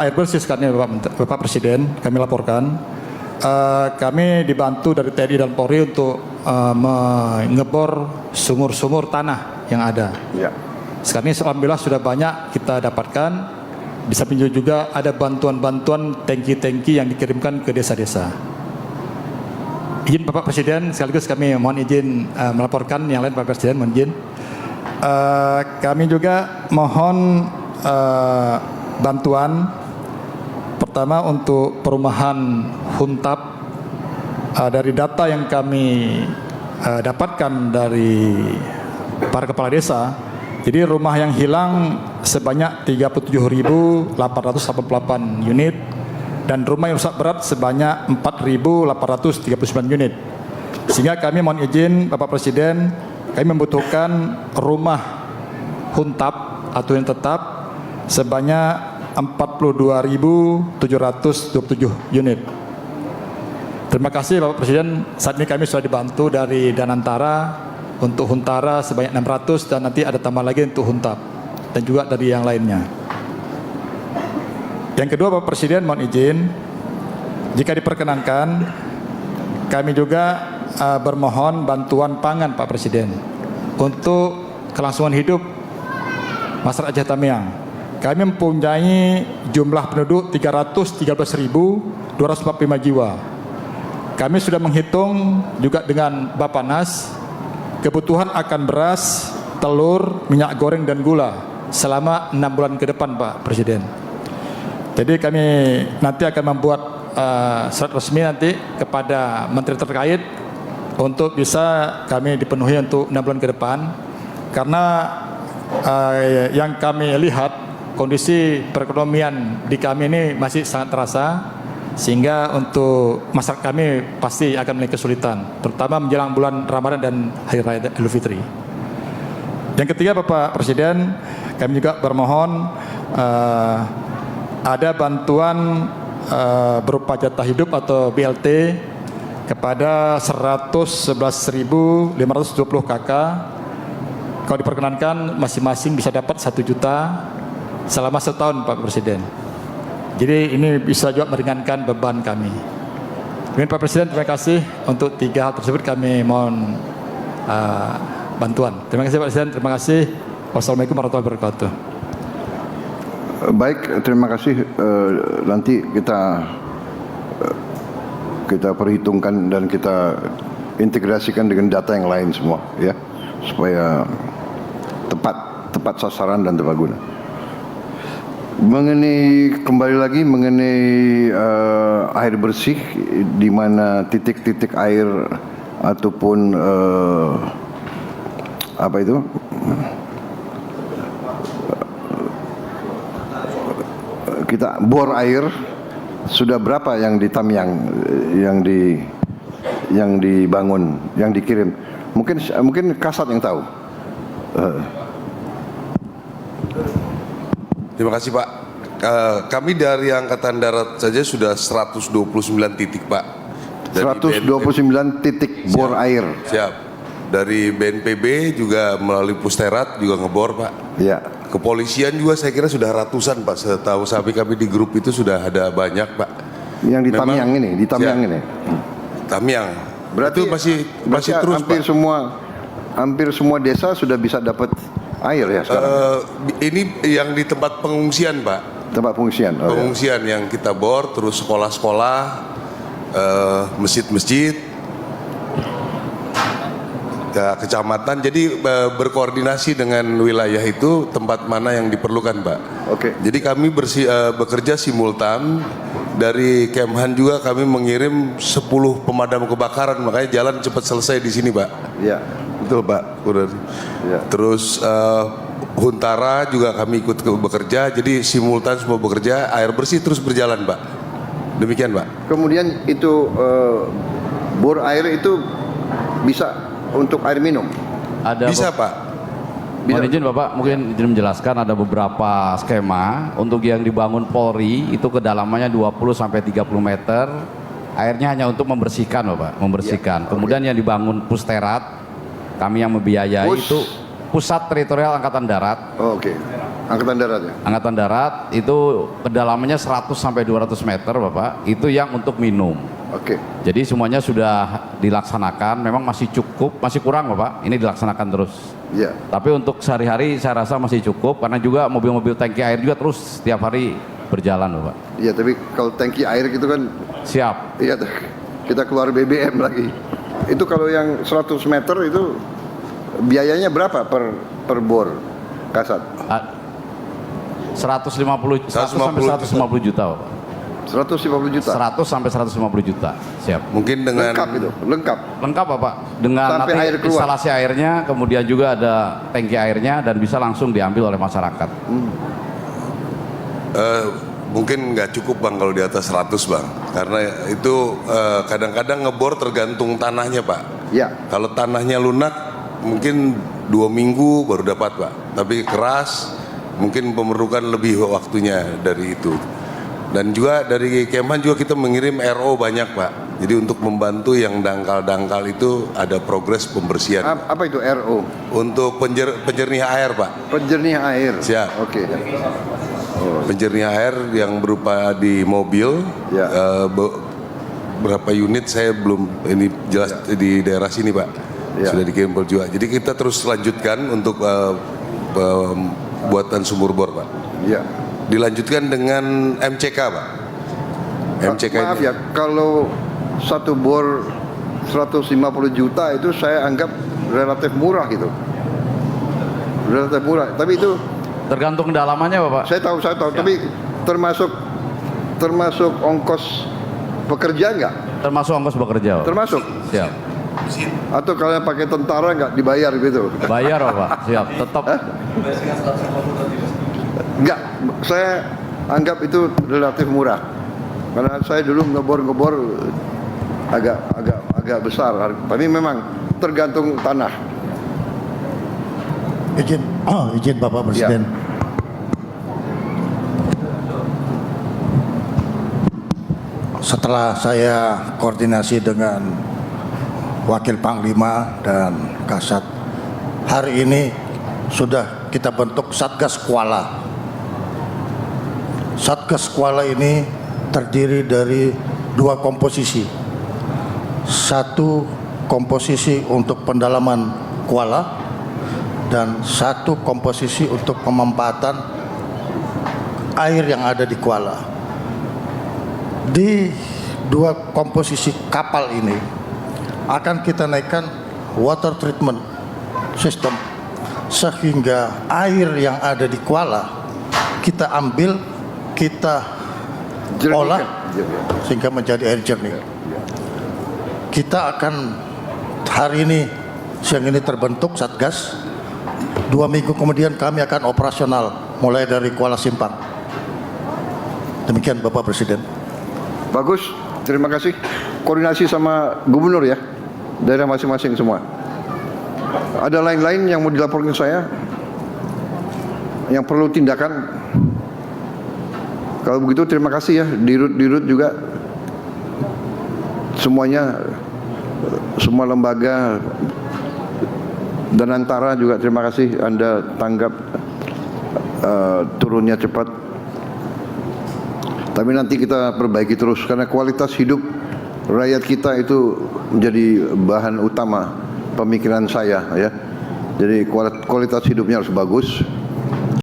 Air bersih sekarang Bapak Presiden, kami laporkan, kami dibantu dari TNI dan Polri untuk mengebor sumur-sumur tanah yang ada. Ya. Sekarang ini alhamdulillah sudah banyak kita dapatkan. Di samping juga ada bantuan-bantuan tangki-tangki yang dikirimkan ke desa-desa. Izin Bapak Presiden, sekaligus kami mohon izin melaporkan yang lain Bapak Presiden, mohon izin. Kami juga mohon bantuan. Pertama untuk perumahan Huntap, dari data yang kami dapatkan dari para kepala desa, jadi rumah yang hilang sebanyak 37.888 unit dan rumah yang rusak berat sebanyak 4.839 unit. Sehingga kami mohon izin Bapak Presiden, kami membutuhkan rumah Huntap atau yang tetap sebanyak 42.727 unit. Terima kasih Bapak Presiden. Saat ini kami sudah dibantu dari Danantara untuk Huntara sebanyak 600 dan nanti ada tambah lagi untuk Huntap dan juga dari yang lainnya. Yang kedua Bapak Presiden mohon izin, jika diperkenankan kami juga bermohon bantuan pangan Pak Presiden untuk kelangsungan hidup masyarakat Aceh Tamiang. Kami mempunyai jumlah penduduk 313.245 jiwa. Kami sudah menghitung juga dengan Bappenas kebutuhan akan beras, telur, minyak goreng dan gula selama 6 bulan ke depan Pak Presiden. Jadi kami nanti akan membuat surat resmi nanti kepada menteri terkait untuk bisa kami dipenuhi untuk 6 bulan ke depan, karena yang kami lihat kondisi perekonomian di kami ini masih sangat terasa, sehingga untuk masyarakat kami pasti akan memiliki kesulitan, terutama menjelang bulan Ramadan dan Hari Raya Idul Fitri. Yang ketiga Bapak Presiden, kami juga bermohon ada bantuan berupa jatah hidup atau BLT kepada 111.520 KK. Kalau diperkenankan masing-masing bisa dapat 1 juta selama setahun Pak Presiden. Jadi ini bisa juga meringankan beban kami. Kemudian Pak Presiden, terima kasih untuk 3 hal tersebut kami mohon bantuan. Terima kasih Pak Presiden, terima kasih. Wassalamualaikum warahmatullahi wabarakatuh. Baik, terima kasih. Nanti kita perhitungkan dan kita integrasikan dengan data yang lain semua, ya, supaya tepat sasaran dan tepat guna. Kembali lagi mengenai air bersih, di mana titik-titik air ataupun kita bor air sudah berapa yang di Tamiang yang dibangun, yang dikirim? Mungkin Kasat yang tahu. Terima kasih Pak. Kami dari Angkatan Darat saja sudah 129 titik Pak. 129 titik bor air. Siap. Dari BNPB juga melalui Pusterat juga ngebor Pak. Ya. Kepolisian juga saya kira sudah ratusan Pak. Setahu kami di grup itu sudah ada banyak Pak. Yang di Tamiang ini, di Tamiang ini. Tamiang. Berarti itu masih terus hampir Pak. Hampir semua desa sudah bisa dapat air ya sekarang. Ini yang di tempat pengungsian Pak. Tempat pengungsian. Oh, pengungsian yang kita bor, terus sekolah-sekolah, masjid-masjid, kecamatan. Jadi berkoordinasi dengan wilayah itu tempat mana yang diperlukan Pak. Oke. Jadi kami bekerja simultan. Dari Kemhan juga kami mengirim 10 pemadam kebakaran, makanya jalan cepat selesai di sini Pak. Iya. Betul Pak. Ya. Terus Huntara juga kami ikut bekerja, jadi simultan semua bekerja, air bersih terus berjalan Pak. Demikian Pak. Kemudian itu bor air itu bisa untuk air minum? Bisa Pak. Mohon izin Bapak, mungkin izin menjelaskan ada beberapa skema. Untuk yang dibangun Polri itu kedalamannya 20-30 meter. Airnya hanya untuk membersihkan Bapak, membersihkan. Kemudian yang dibangun Pusterat, kami yang membiayai itu Pusat Teritorial Angkatan Darat. Angkatan Darat ya? Angkatan Darat itu kedalamannya 100 sampai 200 meter Bapak, itu yang untuk minum. Oke. Jadi semuanya sudah dilaksanakan, memang masih cukup, masih kurang Bapak, ini dilaksanakan terus. Ya. Tapi untuk sehari-hari saya rasa masih cukup, karena juga mobil-mobil tangki air juga terus setiap hari berjalan Bapak. Iya, tapi kalau tangki air gitu kan, Siap. iya kita keluar BBM lagi. Itu kalau yang 100 meter itu biayanya berapa per bor Kasat? 100 sampai 150 juta Bapak. 150 juta. 100 sampai 150 juta. Siap. Mungkin dengan Lengkap itu, lengkap. Lengkap Bapak. Dengan Sampai nanti air keluar. instalasi airnya, kemudian juga ada tangki airnya dan bisa langsung diambil oleh masyarakat. mungkin nggak cukup Bang kalau di atas 100 Bang, karena itu kadang-kadang ngebor tergantung tanahnya Pak. Ya. Kalau tanahnya lunak mungkin 2 minggu baru dapat Pak, tapi keras mungkin memerlukan lebih waktunya dari itu. Dan juga dari Kemhan juga kita mengirim RO banyak Pak. Jadi untuk membantu yang dangkal-dangkal itu ada progres pembersihan. Apa itu RO? Untuk penjernih air Pak. Penjernih air. Siap. Oke. Penjernih air yang berupa di mobil. Ya. Berapa unit saya belum ini jelas di daerah sini Pak. Ya. Sudah dikirim juga. Jadi kita terus lanjutkan untuk buatan sumur bor Pak. Ya. Dilanjutkan dengan MCK Pak. MCK Maaf ini. ya, kalau satu bor 150 juta itu saya anggap relatif murah gitu. Relatif murah. Tapi itu Tergantung kedalamannya Bapak. saya tahu, tapi termasuk ongkos pekerja nggak? Termasuk ongkos bekerja Bapak. Termasuk. Siap. Atau kalian pakai tentara nggak dibayar gitu? Bayar Bapak. Siap. Tetap. Enggak, saya anggap itu relatif murah. Karena saya dulu ngebor agak besar. Tapi memang tergantung tanah. Izin Bapak Presiden. Ya. Setelah saya koordinasi dengan Wakil Panglima dan Kasat, hari ini sudah kita bentuk Satgas Kuala. Satgas Kuala ini terdiri dari 2 komposisi. Satu komposisi untuk pendalaman kuala dan satu komposisi untuk pemanfaatan air yang ada di kuala. Di 2 komposisi kapal ini akan kita naikkan water treatment system, sehingga air yang ada di kuala kita ambil, kita olah sehingga menjadi air jernih. Kita akan hari ini, siang ini terbentuk Satgas. 2 minggu kemudian kami akan operasional mulai dari Kuala Simpang. Demikian Bapak Presiden. Bagus, terima kasih. Koordinasi sama gubernur ya, daerah masing-masing semua. Ada lain-lain yang mau dilaporkan saya, yang perlu tindakan? Kalau begitu terima kasih ya, dirut juga semuanya, semua lembaga dan antara juga terima kasih Anda tanggap turunnya cepat. Tapi nanti kita perbaiki terus karena kualitas hidup rakyat kita itu menjadi bahan utama pemikiran saya ya. Jadi kualitas hidupnya harus bagus.